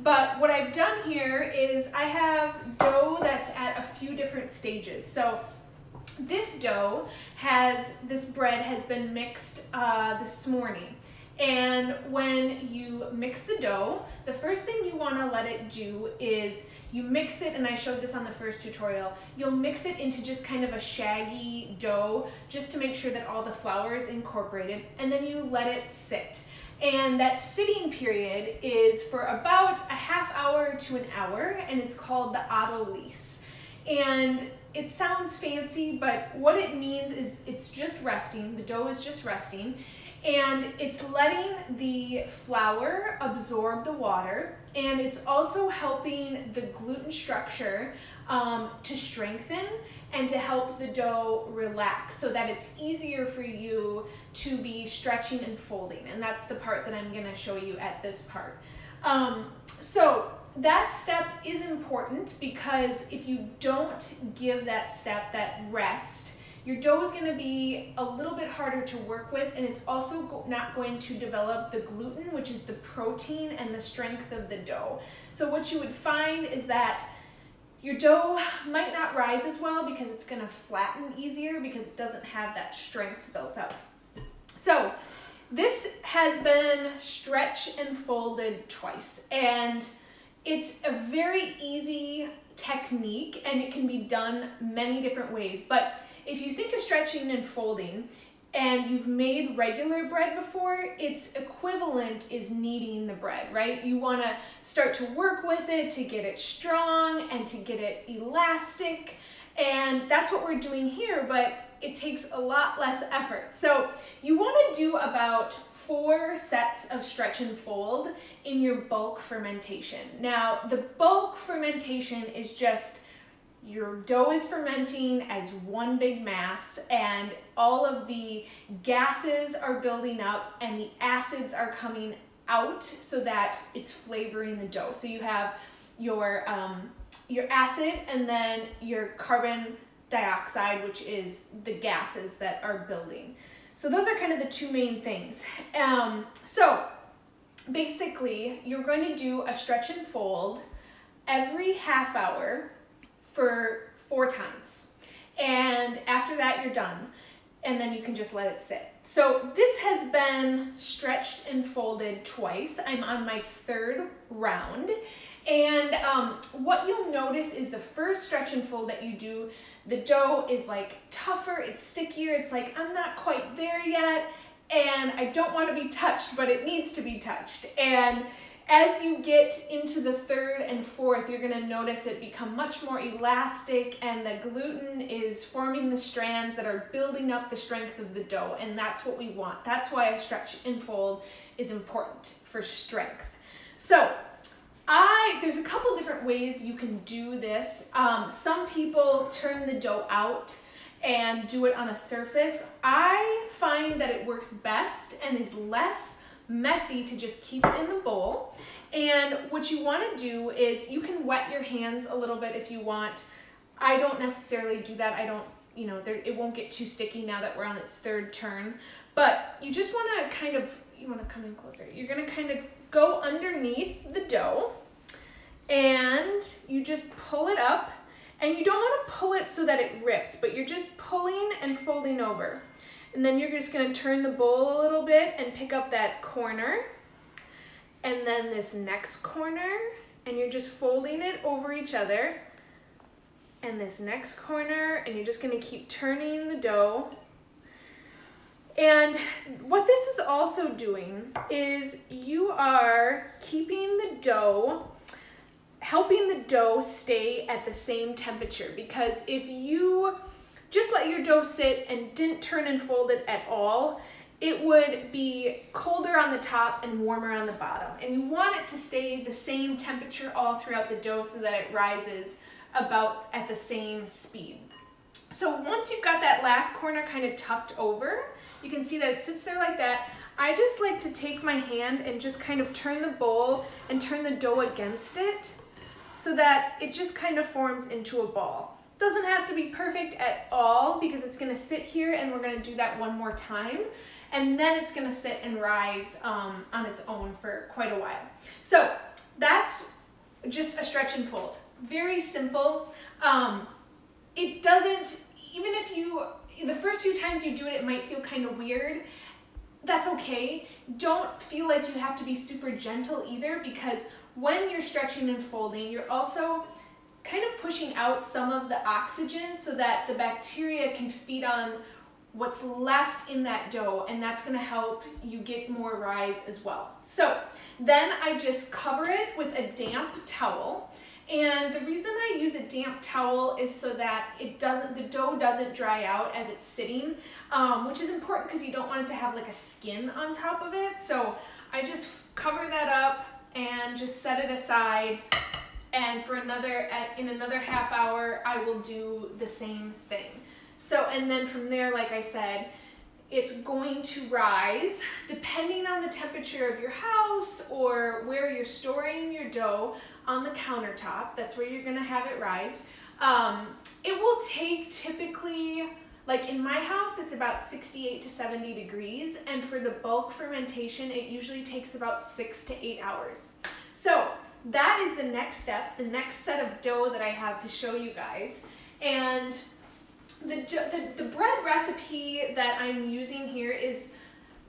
But what I've done here is I have dough that's at a few different stages. So this this bread has been mixed this morning. And when you mix the dough, the first thing you want to let it do is you mix it, and I showed this on the first tutorial, you'll mix it into just kind of a shaggy dough just to make sure that all the flour is incorporated, and then you let it sit. And that sitting period is for about a half hour to an hour, and it's called the autolyse. And it sounds fancy, but what it means is it's just resting, the dough is just resting, and it's letting the flour absorb the water, and it's also helping the gluten structure to strengthen and to help the dough relax so that it's easier for you to be stretching and folding. And that's the part that I'm gonna show you at this part. So that step is important because if you don't give that step, that rest, your dough is going to be a little bit harder to work with, and it's also not going to develop the gluten, which is the protein and the strength of the dough. So what you would find is that your dough might not rise as well because it's going to flatten easier because it doesn't have that strength built up. So this has been stretched and folded twice, and it's a very easy technique, and it can be done many different ways. But if you think of stretching and folding and you've made regular bread before, its equivalent is kneading the bread, right? You want to start to work with it to get it strong and to get it elastic, and that's what we're doing here, but it takes a lot less effort. So you want to do about 4 sets of stretch and fold in your bulk fermentation. Now, the bulk fermentation is just your dough is fermenting as one big mass, and all of the gases are building up and the acids are coming out so that it's flavoring the dough. So you have your acid and then your carbon dioxide, which is the gases that are building. So those are kind of the 2 main things. So basically, you're going to do a stretch and fold every half hour for 4 times. And after that, you're done. And then you can just let it sit. So this has been stretched and folded twice. I'm on my 3rd round. And what you'll notice is the first stretch and fold that you do, the dough is like tougher, it's stickier, it's like, I'm not quite there yet, and I don't want to be touched, but it needs to be touched. And as you get into the 3rd and 4th, you're going to notice it become much more elastic, and the gluten is forming the strands that are building up the strength of the dough, and that's what we want. That's why a stretch and fold is important for strength. So there's a couple different ways you can do this. Some people turn the dough out and do it on a surface. I find that it works best and is less messy to just keep it in the bowl. And what you want to do is you can wet your hands a little bit if you want. I don't necessarily do that. I don't, it won't get too sticky now that we're on its 3rd turn. But you just want to kind of, you want to come in closer. You're going to kind of go underneath the dough and you just pull it up, and you don't want to pull it so that it rips, but you're just pulling and folding over. And then you're just going to turn the bowl a little bit and pick up that corner, and then this next corner, and you're just folding it over each other, and this next corner, and you're just going to keep turning the dough. And what this is also doing is you are keeping the dough, helping the dough stay at the same temperature, because if you just let your dough sit and didn't turn and fold it at all, it would be colder on the top and warmer on the bottom. And you want it to stay the same temperature all throughout the dough so that it rises about at the same speed. So once you've got that last corner kind of tucked over, you can see that it sits there like that. I just like to take my hand and just kind of turn the bowl and turn the dough against it so that it just kind of forms into a ball. Doesn't have to be perfect at all because it's gonna sit here, and we're gonna do that one more time, and then it's gonna sit and rise on its own for quite a while. So that's just a stretch and fold. Very simple. It doesn't, even if the first few times you do it, it might feel kind of weird. That's okay. Don't feel like you have to be super gentle either, because when you're stretching and folding, you're also kind of pushing out some of the oxygen so that the bacteria can feed on what's left in that dough, and that's going to help you get more rise as well. So then I just cover it with a damp towel, and the reason I use a damp towel is so that the dough doesn't dry out as it's sitting, which is important because you don't want it to have like a skin on top of it. So I just cover that up and just set it aside, and for in another half hour I will do the same thing. So, and then from there, like I said, it's going to rise depending on the temperature of your house or where you're storing your dough on the countertop. That's where you're gonna have it rise. It will take typically, like in my house, it's about 68 to 70 degrees. And for the bulk fermentation, it usually takes about 6 to 8 hours. So that is the next step, the next set of dough that I have to show you guys. And the bread recipe that I'm using here is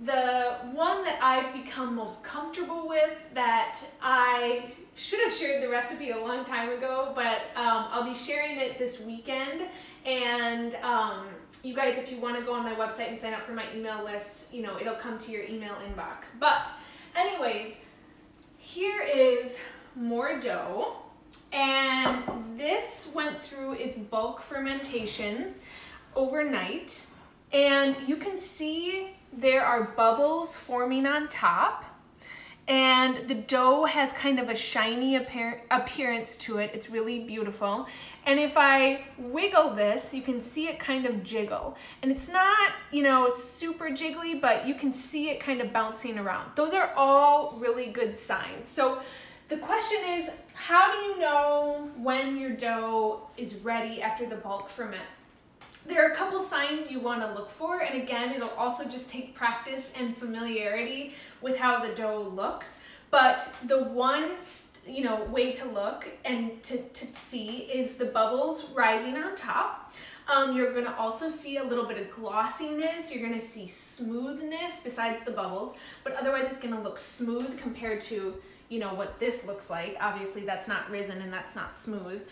the one that I've become most comfortable with, that I should have shared the recipe a long time ago, but I'll be sharing it this weekend. And you guys, if you want to go on my website and sign up for my email list, you know, it'll come to your email inbox. But anyways, here is more dough. And this went through its bulk fermentation overnight, and you can see there are bubbles forming on top, and the dough has kind of a shiny appearance to it. It's really beautiful. And if I wiggle this, you can see it kind of jiggle, and it's not, you know, super jiggly, but you can see it kind of bouncing around. Those are all really good signs. So the question is, how do you know when your dough is ready after the bulk ferment? There are a couple signs you want to look for, and again, it'll also just take practice and familiarity with how the dough looks. But the one, you know, way to look and to see is the bubbles rising on top. You're going to also see a little bit of glossiness. You're going to see smoothness besides the bubbles, but otherwise it's going to look smooth compared to, you know, what this looks like. Obviously that's not risen and that's not smooth.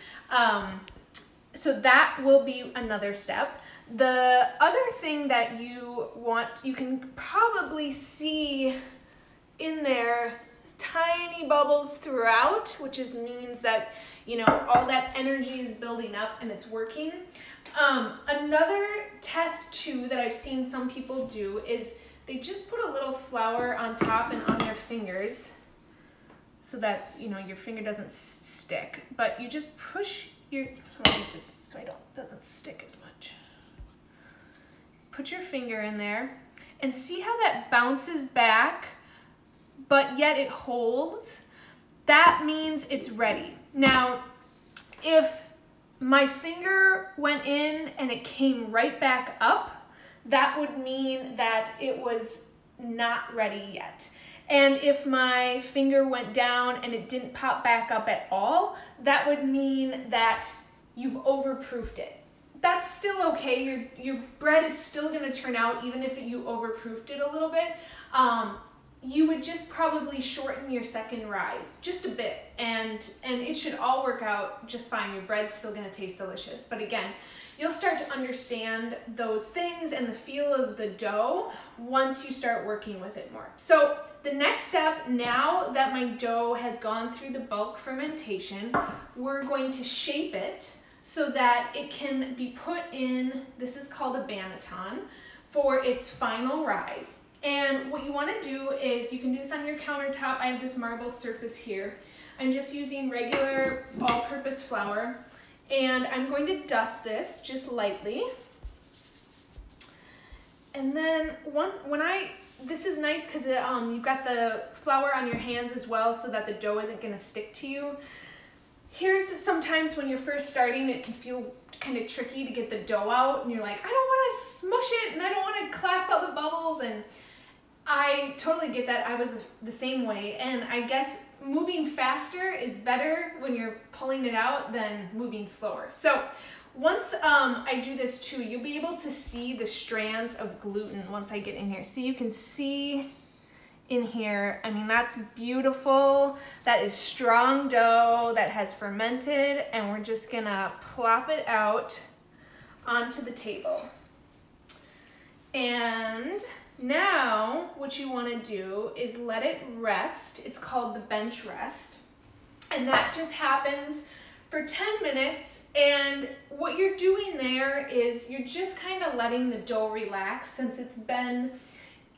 So that will be another step. The other thing that you can probably see in there, tiny bubbles throughout, which means that, you know, all that energy is building up and it's working. Another test too that I've seen some people do is they just put a little flour on top and on their fingers, so that, you know, your finger doesn't stick, but you just push your, so it doesn't stick as much. Put your finger in there and see how that bounces back, but yet it holds. That means it's ready. Now, if my finger went in and it came right back up, that would mean that it was not ready yet. And if my finger went down and it didn't pop back up at all, that would mean that you've overproofed it. That's still okay. Your bread is still going to turn out even if you overproofed it a little bit. You would just probably shorten your second rise just a bit, and it should all work out just fine. Your bread's still going to taste delicious. But again, you'll start to understand those things and the feel of the dough once you start working with it more. So the next step, now that my dough has gone through the bulk fermentation, we're going to shape it so that it can be put in, this is called a banneton, for its final rise. And what you want to do is, you can do this on your countertop. I have this marble surface here. I'm just using regular all-purpose flour, and I'm going to dust this just lightly. And then this is nice because you've got the flour on your hands as well, so that the dough isn't going to stick to you. Here's sometimes when you're first starting, it can feel kind of tricky to get the dough out, and you're like, I don't want to smush it, and I don't want to collapse all the bubbles, and I totally get that. I was the same way, and I guess moving faster is better when you're pulling it out than moving slower. So once I do this too, you'll be able to see the strands of gluten once I get in here. So you can see in here, I mean, that's beautiful. That is strong dough that has fermented, and we're just gonna plop it out onto the table. And now what you wanna do is let it rest. It's called the bench rest. And that just happens for 10 minutes. And what you're doing there is you're just kind of letting the dough relax since it's been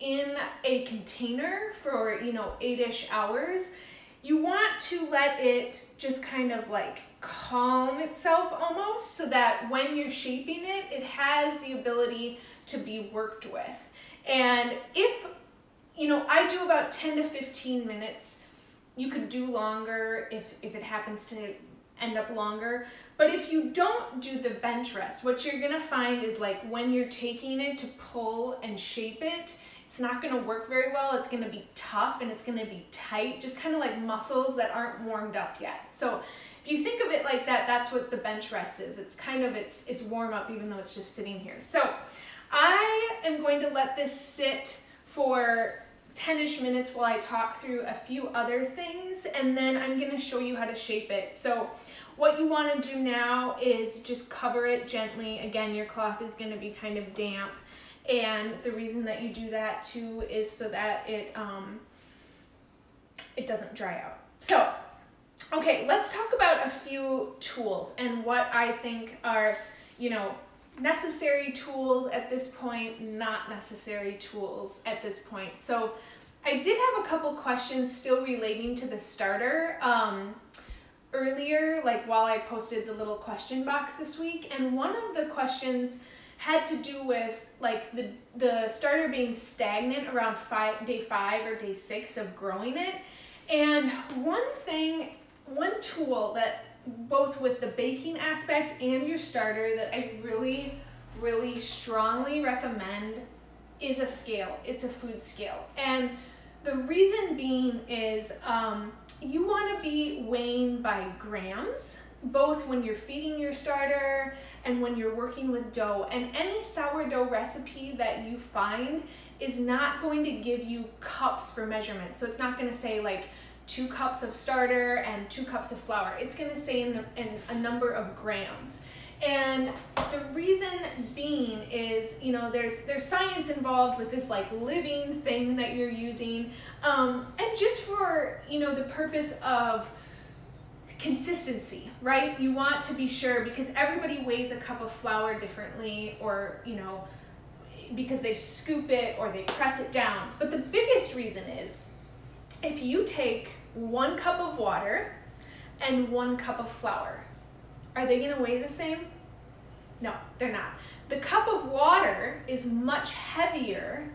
in a container for, 8-ish hours. You want to let it just kind of like calm itself almost, so that when you're shaping it, it has the ability to be worked with. And if, I do about 10 to 15 minutes. You could do longer if it happens to end up longer. But if you don't do the bench rest, what you're gonna find is like when you're taking it to pull and shape it, it's not gonna work very well. It's gonna be tough and it's gonna be tight, just kind of like muscles that aren't warmed up yet. So if you think of it like that, that's what the bench rest is. It's kind of, it's warm up even though it's just sitting here. So I am going to let this sit for 10-ish minutes while I talk through a few other things, and then I'm gonna show you how to shape it. So what you wanna do now is just cover it gently. Again, your cloth is gonna be kind of damp. And the reason that you do that too is so that it doesn't dry out. So, okay, let's talk about a few tools and what I think are, necessary tools at this point, not necessary tools at this point. So I did have a couple questions still relating to the starter earlier, like while I posted the little question box this week. And one of the questions had to do with like the starter being stagnant around day 5 or day 6 of growing it. And one tool that both with the baking aspect and your starter that I really, really strongly recommend is a scale. It's a food scale. And the reason being is you want to be weighing by grams, both when you're feeding your starter and when you're working with dough. And any sourdough recipe that you find is not going to give you cups for measurement. So it's not going to say like 2 cups of starter and 2 cups of flour. It's going to say in a number of grams. And the reason being is, there's science involved with this like living thing that you're using, and just for, the purpose of consistency, right? You want to be sure, because everybody weighs a cup of flour differently, or, because they scoop it or they press it down. But the biggest reason is if you take 1 cup of water and 1 cup of flour, are they gonna weigh the same? No, they're not. The cup of water is much heavier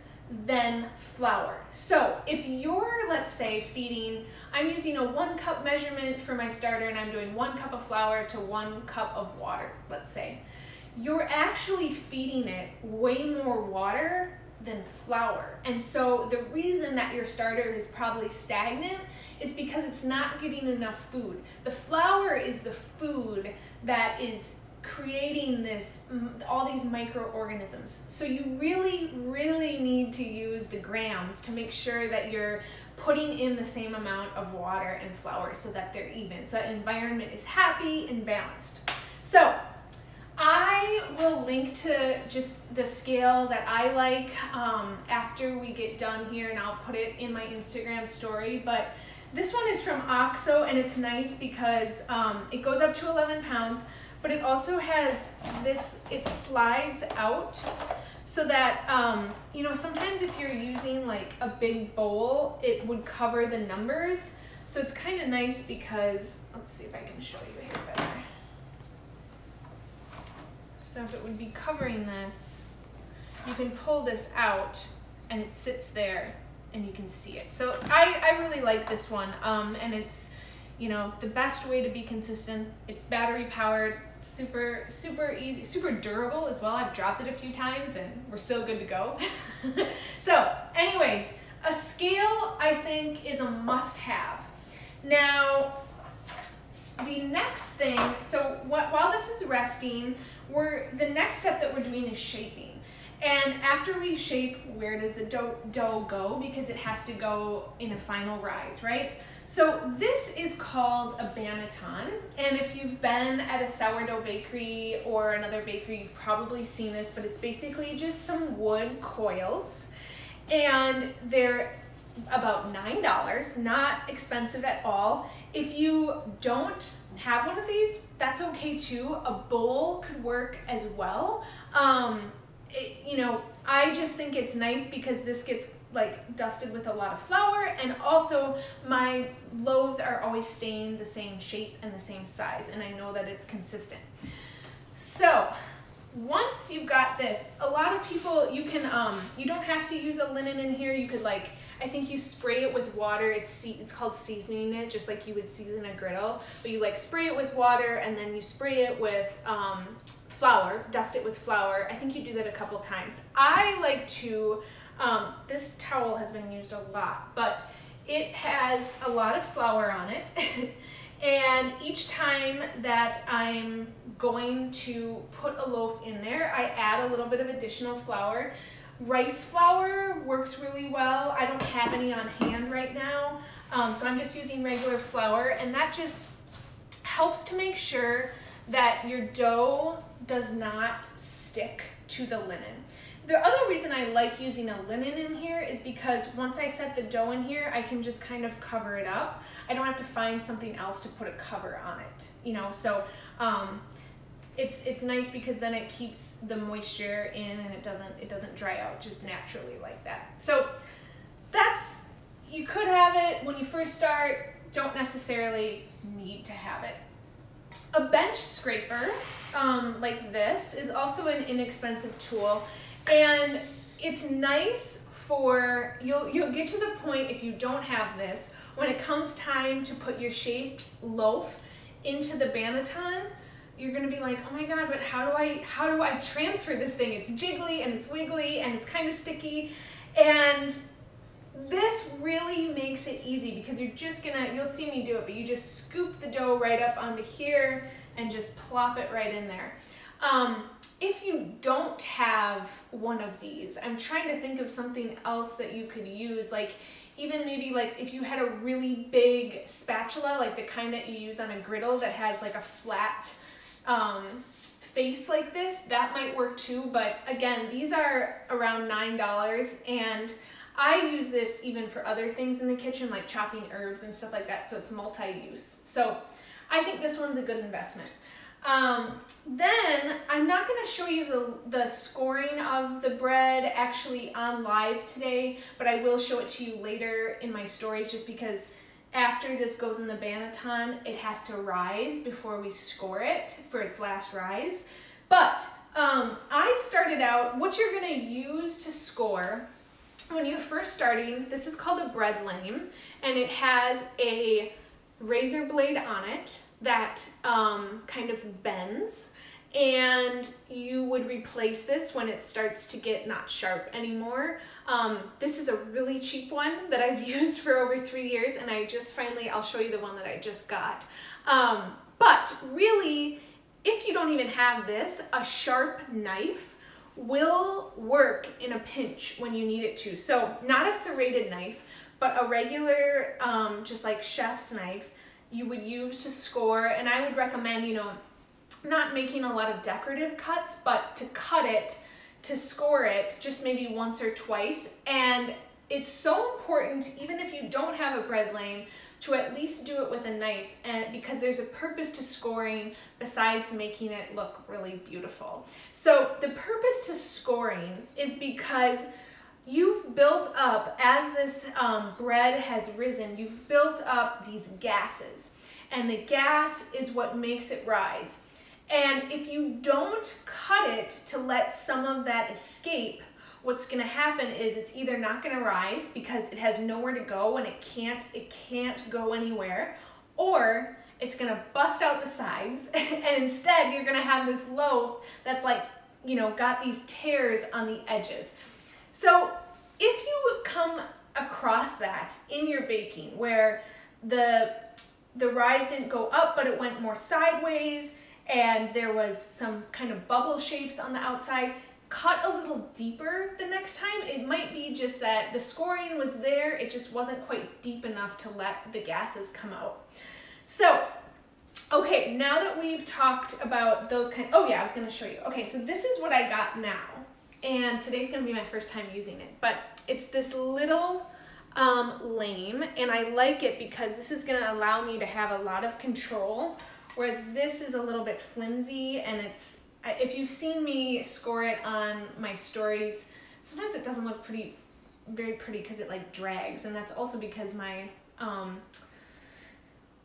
than flour. So if you're, let's say, feeding, I'm using a 1 cup measurement for my starter and I'm doing 1 cup of flour to 1 cup of water, let's say, you're actually feeding it way more water than flour. And so the reason that your starter is probably stagnant is because it's not getting enough food. The flour is the food that is creating all these microorganisms. So you really, really need to use the grams to make sure that you're putting in the same amount of water and flour so that they're even, so that environment is happy and balanced. So I will link to just the scale that I like after we get done here, and I'll put it in my Instagram story. But this one is from OXO, and it's nice because it goes up to 11 pounds, but it also has this, it slides out so that, sometimes if you're using like a big bowl, it would cover the numbers. So it's kind of nice because, let's see if I can show you here better. So if it would be covering this, you can pull this out and it sits there and you can see it. So I really like this one, and it's, the best way to be consistent. It's battery powered, super, super easy, super durable as well. I've dropped it a few times and we're still good to go. So anyways, a scale I think is a must-have. Now, the next thing, so while this is resting, the next step that we're doing is shaping. And after we shape, where does the dough go? Because it has to go in a final rise, right? So this is called a banneton. And if you've been at a sourdough bakery or another bakery, you've probably seen this, but it's basically just some wood coils. And they're about $9, not expensive at all. If you don't have one of these, that's okay too. A bowl could work as well. You know, I just think it's nice because this gets like dusted with a lot of flour, and also my loaves are always staying the same shape and the same size, and I know that it's consistent. So once you've got this, a lot of people, you can you don't have to use a linen in here. You could, like, I think you spray it with water. It's called seasoning it, just like you would season a griddle, but you like spray it with water and then you spray it with flour, dust it with flour. I think you do that a couple times. I like to, this towel has been used a lot, but it has a lot of flour on it. And each time that I'm going to put a loaf in there, I add a little bit of additional flour. Rice flour works really well. I don't have any on hand right now, so I'm just using regular flour, and that just helps to make sure that your dough does not stick to the linen. The other reason I like using a linen in here is because once I set the dough in here, I can just kind of cover it up. I don't have to find something else to put a cover on it, you know, so it's nice because then it keeps the moisture in and it doesn't dry out just naturally like that. So that's, you could have it when you first start, don't necessarily need to have it. A bench scraper like this is also an inexpensive tool, and it's nice for, you'll get to the point if you don't have this, when it comes time to put your shaped loaf into the banneton, you're gonna be like, oh my God, but how do I transfer this thing? It's jiggly and it's wiggly and it's kind of sticky. And this really makes it easy because you're just gonna, you'll see me do it, but you just scoop the dough right up onto here and just plop it right in there. If you don't have one of these, I'm trying to think of something else that you could use, like even maybe like if you had a really big spatula, like the kind that you use on a griddle that has like a flat face like this, that might work too. But again, these are around $9, and I use this even for other things in the kitchen, like chopping herbs and stuff like that, so it's multi-use. So I think this one's a good investment. Then I'm not going to show you the scoring of the bread actually on live today, but I will show it to you later in my stories, just because after this goes in the banneton, it has to rise before we score it for its last rise. But I started out, what you're going to use to score when you're first starting, this is called a bread lame, and it has a razor blade on it that kind of bends, and you would replace this when it starts to get not sharp anymore. This is a really cheap one that I've used for over 3 years, and I just finally, I'll show you the one that I just got. But really, if you don't even have this, a sharp knife will work in a pinch when you need it to. So not a serrated knife, but a regular, just like chef's knife, you would use to score. And I would recommend, you know, not making a lot of decorative cuts, but to cut it, to score it, just maybe once or twice. And it's so important, even if you don't have a bread lame, to at least do it with a knife, and because there's a purpose to scoring besides making it look really beautiful. So the purpose to scoring is because you've built up, as this bread has risen, you've built up these gases, and the gas is what makes it rise. And if you don't cut it to let some of that escape, what's going to happen is it's either not going to rise because it has nowhere to go and it can't go anywhere, or it's going to bust out the sides, and instead you're going to have this loaf that's like, you know, got these tears on the edges. So if you come across that in your baking, where the rise didn't go up, but it went more sideways, and there was some kind of bubble shapes on the outside. Cut a little deeper the next time. It might be just that the scoring was there, it just wasn't quite deep enough to let the gases come out. So, okay, now that we've talked about those oh yeah, I was gonna show you. Okay, so this is what I got now, and today's gonna be my first time using it, but it's this little lame, and I like it because this is gonna allow me to have a lot of control, whereas this is a little bit flimsy, and it's, if you've seen me score it on my stories, sometimes it doesn't look very pretty because it like drags, and that's also because my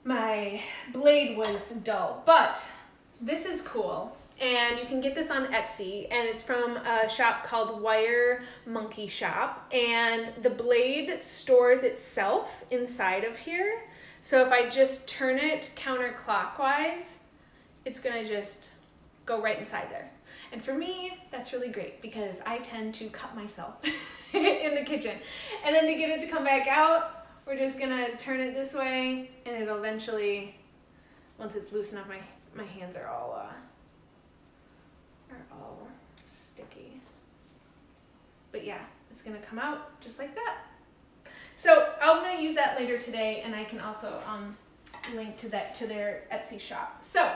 my blade was dull. But this is cool, and you can get this on Etsy, and it's from a shop called Wire Monkey Shop, and the blade stores itself inside of here. So if I just turn it counterclockwise, it's gonna just go right inside there. And for me, that's really great because I tend to cut myself in the kitchen. And then to get it to come back out, we're just gonna turn it this way, and it'll eventually, once it's loose enough, my hands are all sticky. But yeah, it's gonna come out just like that. So I'm gonna use that later today, and I can also link to their Etsy shop. So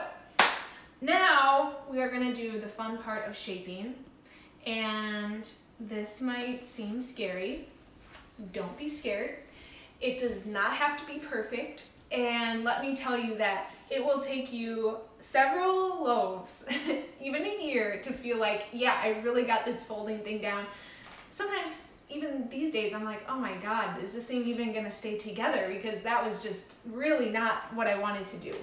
now we are gonna do the fun part of shaping, and this might seem scary. Don't be scared. It does not have to be perfect, and let me tell you that it will take you several loaves, even a year, to feel like, yeah, I really got this folding thing down. Sometimes, even these days, I'm like, oh my God, is this thing even gonna stay together? Because that was just really not what I wanted to do.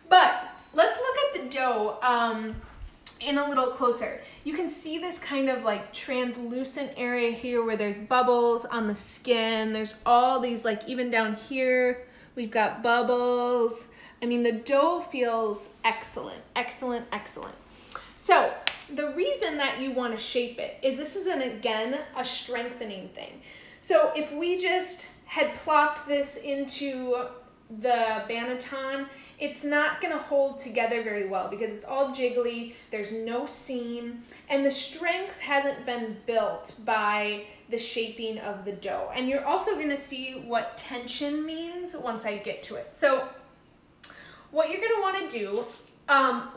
But let's look at the dough in a little closer. You can see this kind of like translucent area here where there's bubbles on the skin. There's all these, like, even down here, we've got bubbles. I mean, the dough feels excellent, excellent, excellent. So the reason that you want to shape it is this is, again, a strengthening thing. So if we just had plopped this into the banneton, it's not going to hold together very well because it's all jiggly, there's no seam, and the strength hasn't been built by the shaping of the dough. And you're also going to see what tension means once I get to it. So what you're going to want to do,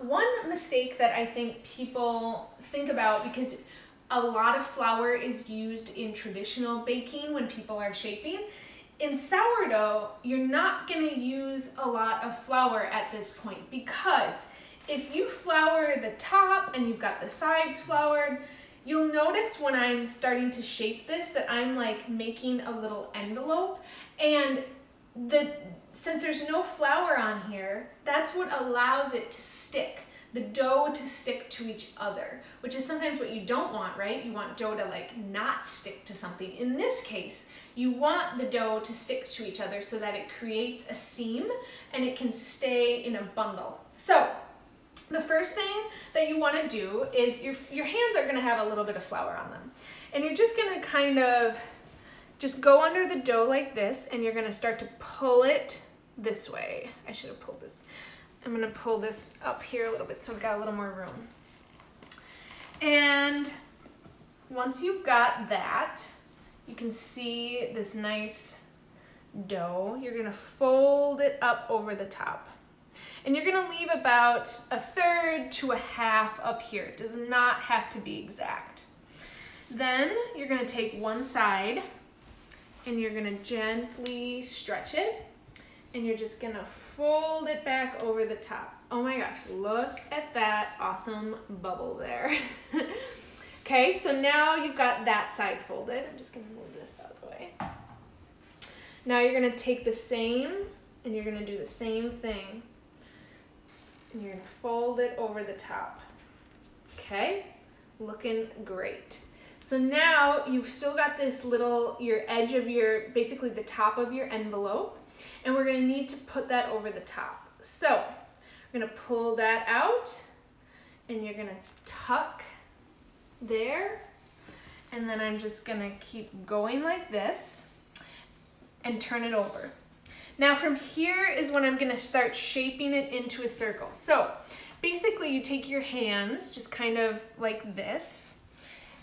one mistake that I think people think about, because a lot of flour is used in traditional baking when people are shaping, in sourdough, you're not gonna use a lot of flour at this point, because if you flour the top and you've got the sides floured, you'll notice when I'm starting to shape this that I'm like making a little envelope, and since there's no flour on here, that's what allows it to stick, the dough to stick to each other, which is sometimes what you don't want, right? You want dough to like not stick to something. In this case, you want the dough to stick to each other so that it creates a seam and it can stay in a bundle. So the first thing that you want to do is your hands are going to have a little bit of flour on them, and you're just going to kind of just go under the dough like this, and you're going to start to pull it this way. I should have pulled this. I'm going to pull this up here a little bit so we've got a little more room. And once you've got that, you can see this nice dough. You're going to fold it up over the top. And you're going to leave about 1/3 to 1/2 up here. It does not have to be exact. Then you're going to take one side and you're going to gently stretch it, and you're just going to fold it back over the top. Oh my gosh, look at that awesome bubble there. Okay, so now you've got that side folded. I'm just going to move this out of the way. Now you're going to take the same, and you're going to do the same thing. And you're going to fold it over the top. Okay, looking great. So now you've still got this little, your edge of basically the top of your envelope, and we're going to need to put that over the top. So we're going to pull that out, and you're going to tuck there, and then I'm just going to keep going like this and turn it over. Now from here is when I'm gonna start shaping it into a circle. So basically you take your hands just kind of like this,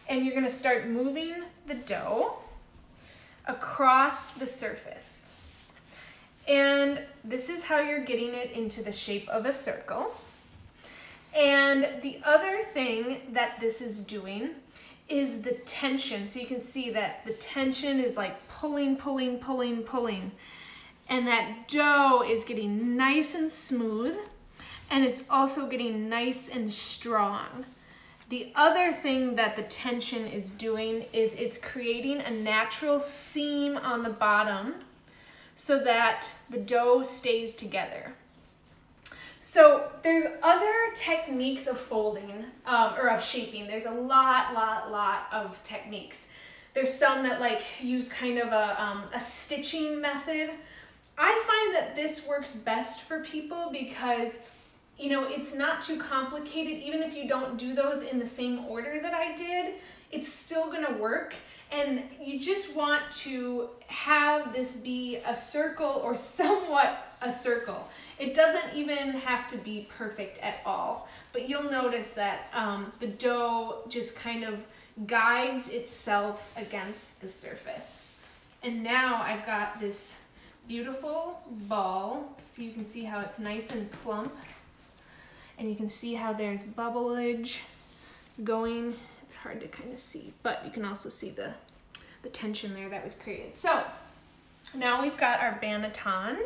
and you're gonna start moving the dough across the surface. And this is how you're getting it into the shape of a circle. And the other thing that this is doing is the tension. So you can see that the tension is like pulling, pulling, pulling, pulling. And that dough is getting nice and smooth, and it's also getting nice and strong. The other thing that the tension is doing is it's creating a natural seam on the bottom so that the dough stays together. So there's other techniques of folding, or of shaping. There's a lot of techniques. There's some that like use kind of a stitching method. I find that this works best for people because, you know, it's not too complicated. Even if you don't do those in the same order that I did, it's still gonna work. And you just want to have this be a circle or somewhat a circle. It doesn't even have to be perfect at all, but you'll notice that the dough just kind of guides itself against the surface. And now I've got this beautiful ball, so you can see how it's nice and plump, and you can see how there's bubblage going. It's hard to kind of see, but you can also see the tension there that was created. So now we've got our banneton,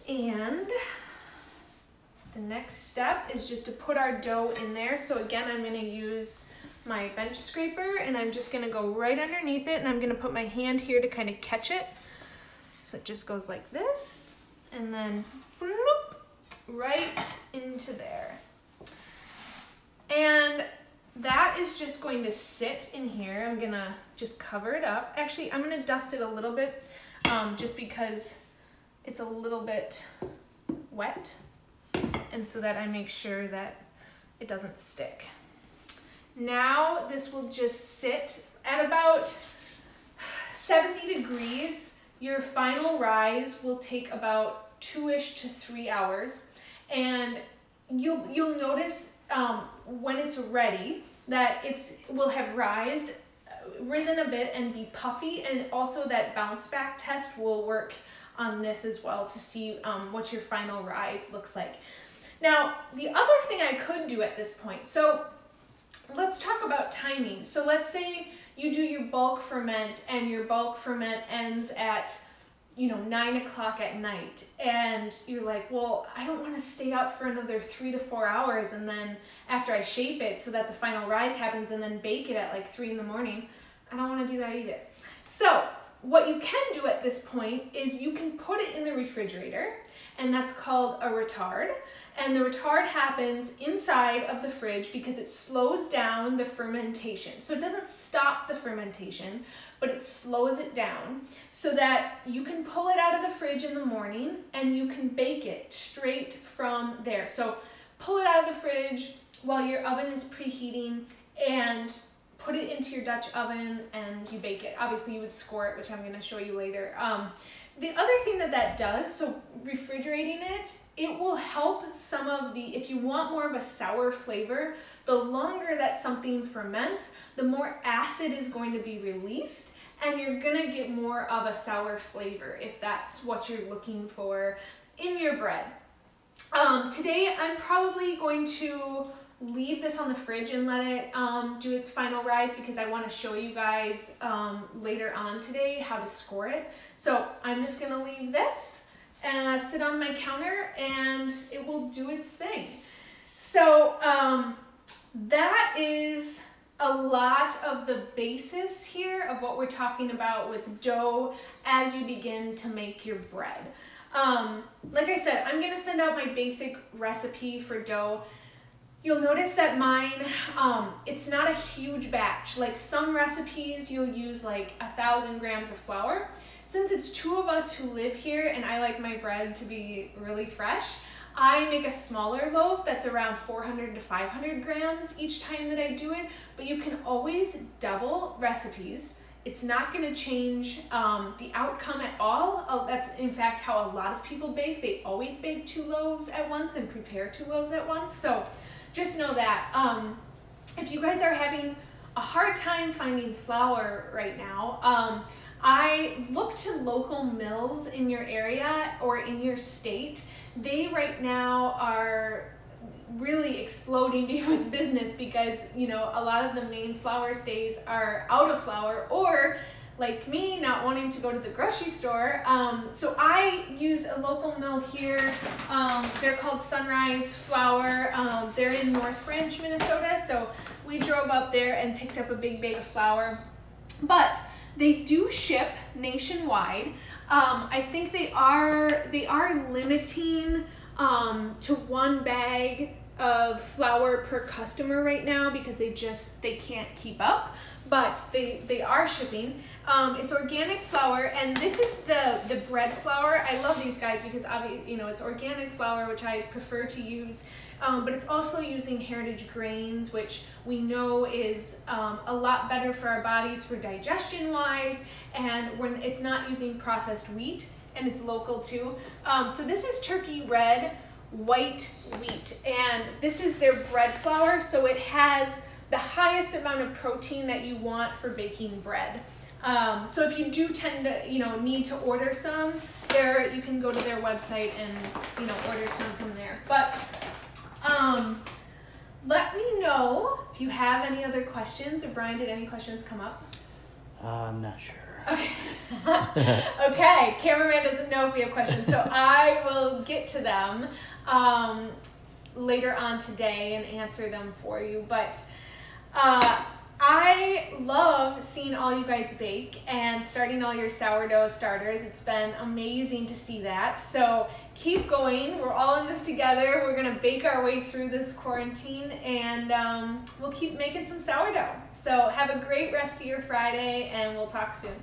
and the next step is just to put our dough in there. So again, I'm going to use my bench scraper, and I'm just going to go right underneath it, and I'm going to put my hand here to kind of catch it. So it just goes like this, and then bloop, right into there. And that is just going to sit in here. I'm gonna just cover it up. Actually, I'm gonna dust it a little bit just because it's a little bit wet, and so that I make sure that it doesn't stick. Now this will just sit at about 70 degrees. Your final rise will take about 2-ish to 3 hours, and you'll notice when it's ready that it will have risen a bit and be puffy, and also that bounce back test will work on this as well to see what your final rise looks like. Now, the other thing I could do at this point, so let's talk about timing. So let's say you do your bulk ferment, and your bulk ferment ends at 9 o'clock at night, and you're like, well, I don't want to stay up for another 3 to 4 hours, and then after I shape it so that the final rise happens, and then bake it at like 3 in the morning. I don't want to do that either. So what you can do at this point is you can put it in the refrigerator, and that's called a retard. And the retard happens inside of the fridge because it slows down the fermentation. So it doesn't stop the fermentation, but it slows it down so that you can pull it out of the fridge in the morning and you can bake it straight from there. So pull it out of the fridge while your oven is preheating and put it into your Dutch oven and you bake it. Obviously you would score it, which I'm going to show you later. The other thing that does, so refrigerating it will help some of if you want more of a sour flavor, the longer that something ferments, the more acid is going to be released, and you're gonna get more of a sour flavor if that's what you're looking for in your bread. Today I'm probably going to leave this on the fridge and let it do its final rise because I want to show you guys later on today how to score it. So I'm just gonna leave this and sit on my counter and it will do its thing. So that is a lot of the basis here of what we're talking about with dough as you begin to make your bread. Like I said, I'm gonna send out my basic recipe for dough. You'll notice that mine, it's not a huge batch. Like some recipes, you'll use like 1,000 grams of flour. Since it's 2 of us who live here and I like my bread to be really fresh, I make a smaller loaf that's around 400 to 500 grams each time that I do it, but you can always double recipes It's not going to change the outcome at all. That's in fact how a lot of people bake. They always bake 2 loaves at once and prepare 2 loaves at once. So just know that. If you guys are having a hard time finding flour right now, I look to local mills in your area or in your state. They right now are really exploding with business because, you know, a lot of the main flour stays are out of flour, or like me, not wanting to go to the grocery store. So I use a local mill here. They're called Sunrise Flour. They're in North Branch, Minnesota. So we drove up there and picked up a big bag of flour. But they do ship nationwide. I think they are limiting to 1 bag of flour per customer right now because they can't keep up, but they are shipping. It's organic flour, and this is the bread flour. I love these guys because obviously, you know, it's organic flour, which I prefer to use, but it's also using heritage grains, which we know is a lot better for our bodies for digestion wise, and when it's not using processed wheat, and it's local too. So this is Turkey Red white wheat, and this is their bread flour, so it has the highest amount of protein that you want for baking bread. So if you do tend to, you know, need to order some, you can go to their website and, you know, order some from there. But let me know if you have any other questions. Or Brian, did any questions come up? I'm not sure. Okay. Okay, cameraman doesn't know if we have questions, so I will get to them later on today and answer them for you. But I love seeing all you guys bake and starting all your sourdough starters. It's been amazing to see that. So keep going. We're all in this together. We're going to bake our way through this quarantine, and we'll keep making some sourdough. So have a great rest of your Friday, and we'll talk soon.